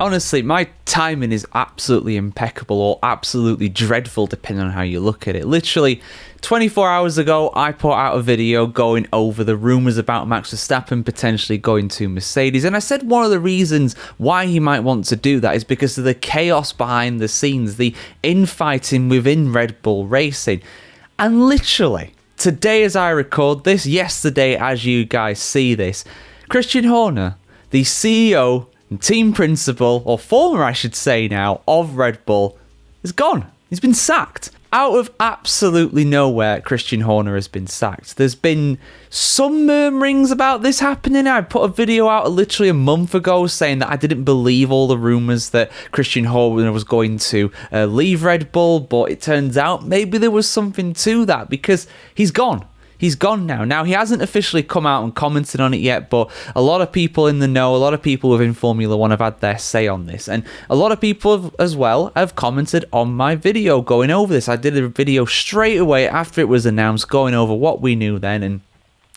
honestly, my timing is absolutely impeccable or absolutely dreadful, depending on how you look at it. Literally, 24 hours ago, I put out a video going over the rumours about Max Verstappen potentially going to Mercedes. And I said one of the reasons why he might want to do that is because of the chaos behind the scenes, the infighting within Red Bull Racing. And literally, today as I record this, yesterday as you guys see this, Christian Horner, the CEO and team principal, or former I should say now, of Red Bull, is gone. He's been sacked. Out of absolutely nowhere, Christian Horner has been sacked. There's been some murmurings about this happening. I put a video out literally a month ago saying that I didn't believe all the rumours that Christian Horner was going to leave Red Bull, but it turns out maybe there was something to that because he's gone. He's gone now. Now, he hasn't officially come out and commented on it yet, but a lot of people in the know, a lot of people within Formula One have had their say on this. And a lot of people as well have commented on my video going over this. I did a video straight away after it was announced, going over what we knew then. And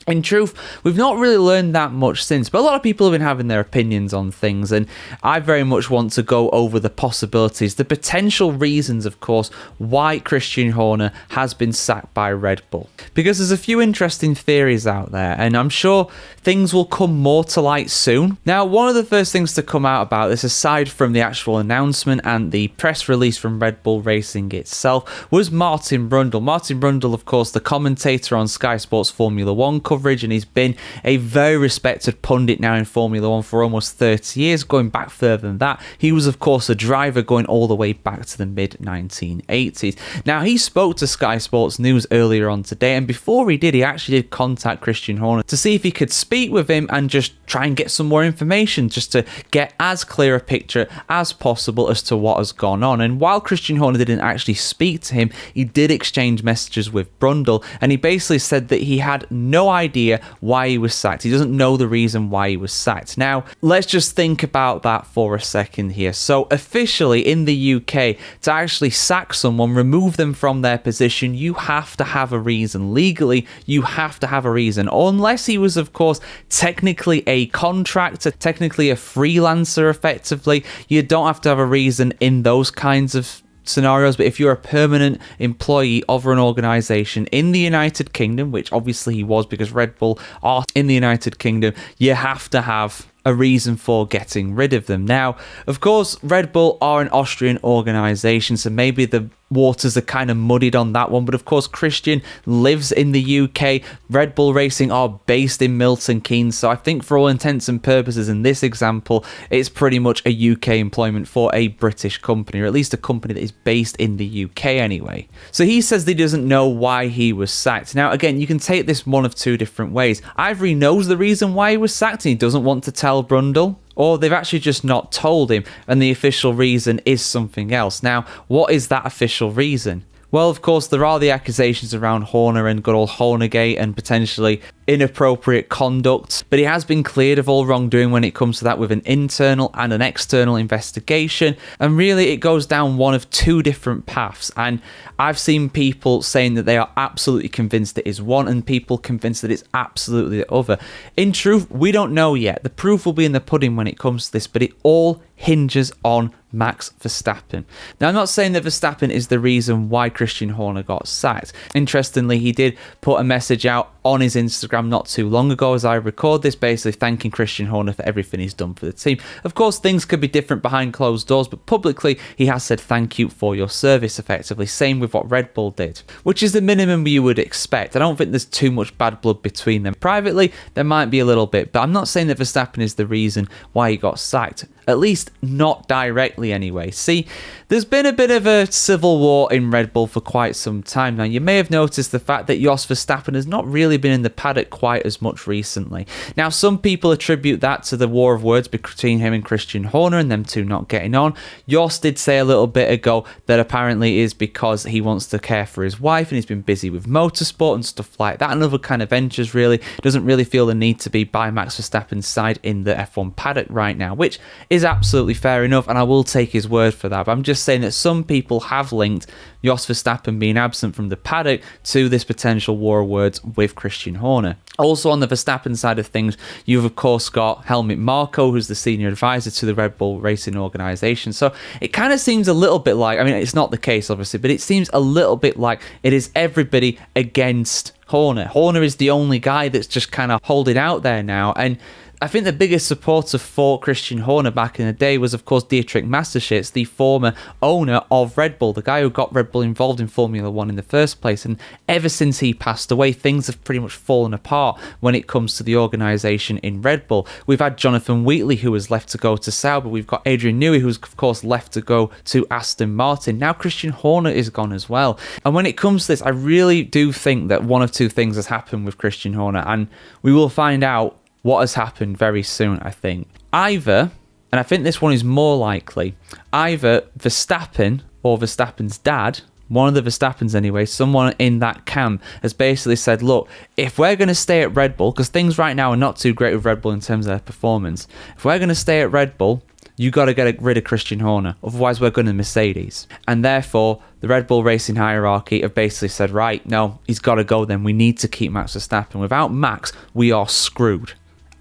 in truth, we've not really learned that much since, but a lot of people have been having their opinions on things, and I very much want to go over the possibilities, the potential reasons, of course, why Christian Horner has been sacked by Red Bull. Because there's a few interesting theories out there, and I'm sure things will come more to light soon. Now, one of the first things to come out about this, aside from the actual announcement and the press release from Red Bull Racing itself, was Martin Brundle. Martin Brundle, of course, the commentator on Sky Sports Formula One coverage, and he's been a very respected pundit now in Formula One for almost 30 years, going back further than that. He was, of course, a driver going all the way back to the mid-1980s. Now, he spoke to Sky Sports News earlier on today, and before he did, he actually did contact Christian Horner to see if he could speak with him and just try and get some more information, just to get as clear a picture as possible as to what has gone on. And while Christian Horner didn't actually speak to him, he did exchange messages with Brundle, and he basically said that he had no idea why he was sacked. He doesn't know the reason why he was sacked. Now, let's just think about that for a second here. So officially in the UK, to actually sack someone, remove them from their position, you have to have a reason. Legally, you have to have a reason. Unless he was, of course, technically a contractor, technically a freelancer effectively, you don't have to have a reason in those kinds of scenarios. But if you're a permanent employee of an organisation in the United Kingdom, which obviously he was because Red Bull are in the United Kingdom, you have to have a reason for getting rid of them. Now, of course, Red Bull are an Austrian organisation, so maybe the waters are kind of muddied on that one, but of course Christian lives in the UK. Red Bull Racing are based in Milton Keynes, so I think for all intents and purposes in this example, it's pretty much a UK employment for a British company, or at least a company that is based in the UK anyway. So he says that he doesn't know why he was sacked. Now again, you can take this one of two different ways. Either he knows the reason why he was sacked and he doesn't want to tell Brundle, or they've actually just not told him and the official reason is something else. Now, what is that official reason? Well, of course, there are the accusations around Horner and good old Hornergate and potentially inappropriate conduct, but he has been cleared of all wrongdoing when it comes to that with an internal and an external investigation, and really it goes down one of two different paths. And I've seen people saying that they are absolutely convinced it is one and people convinced that it's absolutely the other. In truth, we don't know yet. The proof will be in the pudding when it comes to this, but it all hinges on Max Verstappen. Now, I'm not saying that Verstappen is the reason why Christian Horner got sacked. Interestingly, he did put a message out on his Instagram not too long ago as I record this, basically thanking Christian Horner for everything he's done for the team. Of course, things could be different behind closed doors, but publicly he has said thank you for your service effectively. Same with what Red Bull did, which is the minimum you would expect. I don't think there's too much bad blood between them. Privately, there might be a little bit, but I'm not saying that Verstappen is the reason why he got sacked. At least not directly anyway. See, there's been a bit of a civil war in Red Bull for quite some time now. You may have noticed the fact that Jos Verstappen has not really been in the paddock quite as much recently. Now, some people attribute that to the war of words between him and Christian Horner and them two not getting on. Jos did say a little bit ago that apparently is because he wants to care for his wife and he's been busy with motorsport and stuff like that and other kind of ventures really. Doesn't really feel the need to be by Max Verstappen's side in the F1 paddock right now, which is absolutely fair enough, and I will take his word for that. But I'm just saying that some people have linked Jos Verstappen being absent from the paddock to this potential war of words with Christian Horner. Also on the Verstappen side of things, you've of course got Helmut Marko, who's the senior advisor to the Red Bull Racing organisation. So it kind of seems a little bit like, I mean, it's not the case obviously, but it seems a little bit like it is everybody against Horner. Horner is the only guy that's just kind of holding out there now. And I think the biggest supporter for Christian Horner back in the day was, of course, Dietrich Mateschitz, the former owner of Red Bull, the guy who got Red Bull involved in Formula One in the first place. And ever since he passed away, things have pretty much fallen apart when it comes to the organisation in Red Bull. We've had Jonathan Wheatley, who was left to go to Sauber. We've got Adrian Newey, who's, of course, left to go to Aston Martin. Now Christian Horner is gone as well. And when it comes to this, I really do think that one of two things has happened with Christian Horner, and we will find out what has happened very soon, I think. Either, and I think this one is more likely, either Verstappen or Verstappen's dad, one of the Verstappens anyway, someone in that camp has basically said, look, if we're going to stay at Red Bull, because things right now are not too great with Red Bull in terms of their performance, if we're going to stay at Red Bull, you got to get rid of Christian Horner, otherwise we're going to Mercedes. And therefore, the Red Bull Racing hierarchy have basically said, right, no, he's got to go then. We need to keep Max Verstappen. Without Max, we are screwed.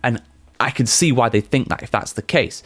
And I can see why they think that if that's the case.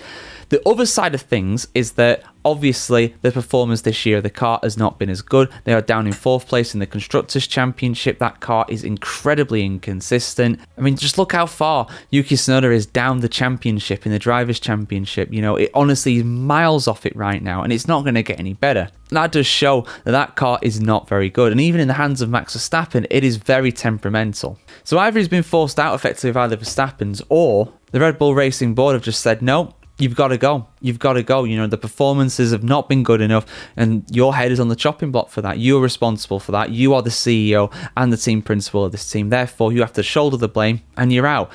The other side of things is that obviously the performance this year, the car has not been as good. They are down in 4th place in the Constructors' Championship. That car is incredibly inconsistent. I mean, just look how far Yuki Tsunoda is down the championship in the Drivers' Championship. You know, it honestly is miles off it right now, and it's not going to get any better. That does show that that car is not very good. And even in the hands of Max Verstappen, it is very temperamental. So either he's been forced out effectively by the Verstappens, or the Red Bull Racing Board have just said, no, you've got to go. You've got to go. You know, the performances have not been good enough, and your head is on the chopping block for that. You're responsible for that. You are the CEO and the team principal of this team. Therefore, you have to shoulder the blame, and you're out.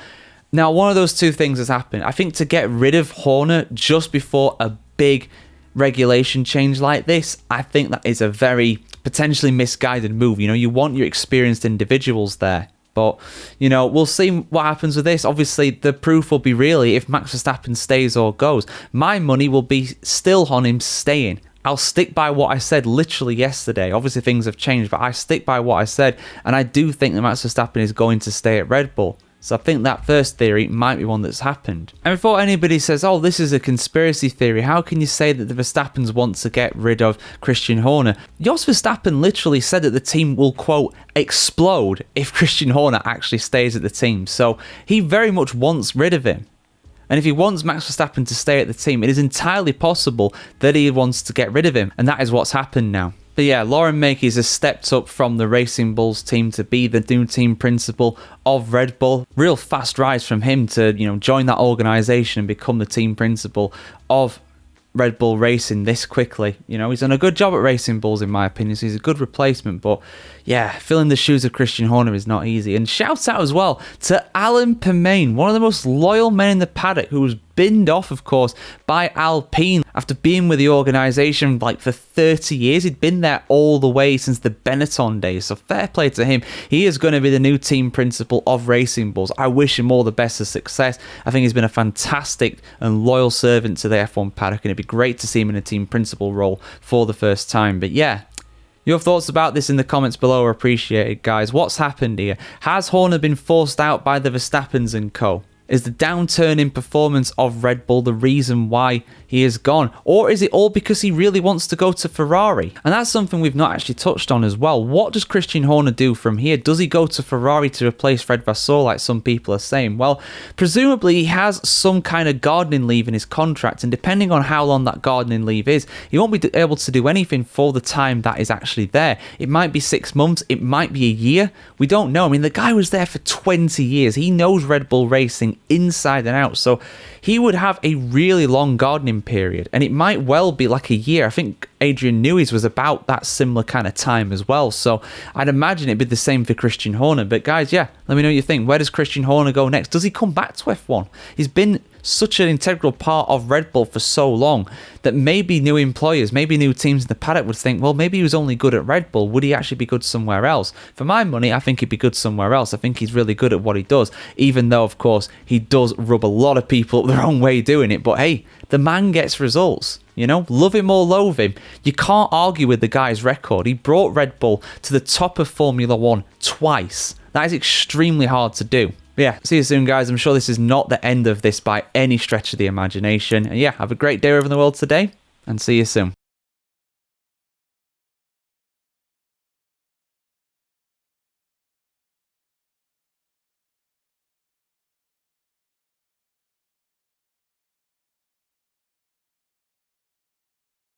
Now, one of those two things has happened. I think to get rid of Horner just before a big regulation change like this, I think that is a very potentially misguided move. You know, you want your experienced individuals there. But, you know, we'll see what happens with this. Obviously, the proof will be really if Max Verstappen stays or goes. My money will be still on him staying. I'll stick by what I said literally yesterday. Obviously, things have changed, but I stick by what I said. And I do think that Max Verstappen is going to stay at Red Bull. So I think that first theory might be one that's happened. And before anybody says, oh, this is a conspiracy theory, how can you say that the Verstappens want to get rid of Christian Horner? Jos Verstappen literally said that the team will, quote, explode if Christian Horner actually stays at the team. So he very much wants rid of him. And if he wants Max Verstappen to stay at the team, it is entirely possible that he wants to get rid of him. And that is what's happened now. But yeah, Lauren Makes has stepped up from the Racing Bulls team to be the new team principal of Red Bull. Real fast rise from him to, you know, join that organisation and become the team principal of Red Bull Racing this quickly. You know, he's done a good job at Racing Bulls in my opinion, so he's a good replacement. But yeah, filling the shoes of Christian Horner is not easy. And shouts out as well to Alan Permane, one of the most loyal men in the paddock, who was binned off, of course, by Alpine after being with the organisation like for 30 years. He'd been there all the way since the Benetton days, so fair play to him. He is going to be the new team principal of Racing Bulls. I wish him all the best of success. I think he's been a fantastic and loyal servant to the F1 paddock, and it'd be great to see him in a team principal role for the first time. But yeah, your thoughts about this in the comments below are appreciated, guys. What's happened here? Has Horner been forced out by the Verstappens and co? Is the downturn in performance of Red Bull the reason why he is gone? Or is it all because he really wants to go to Ferrari? And that's something we've not actually touched on as well. What does Christian Horner do from here? Does he go to Ferrari to replace Fred Vasseur like some people are saying? Well, presumably he has some kind of gardening leave in his contract, and depending on how long that gardening leave is, he won't be able to do anything for the time that is actually there. It might be 6 months, it might be a year. We don't know. I mean, the guy was there for 20 years. He knows Red Bull Racing inside and out, so he would have a really long gardening period, and it might well be like a year. I think Adrian Newey's was about that similar kind of time as well, so I'd imagine it'd be the same for Christian Horner. But guys, yeah, let me know what you think. Where does Christian Horner go next? Does he come back to F1? He's been such an integral part of Red Bull for so long that maybe new employers, maybe new teams in the paddock would think, well, maybe he was only good at Red Bull. Would he actually be good somewhere else? For my money, I think he'd be good somewhere else. I think he's really good at what he does, even though, of course, he does rub a lot of people up the wrong way doing it. But hey, the man gets results. You know, love him or loathe him, you can't argue with the guy's record. He brought Red Bull to the top of Formula One twice. That is extremely hard to do. But yeah, see you soon, guys. I'm sure this is not the end of this by any stretch of the imagination. And yeah, have a great day over in the world today, and see you soon.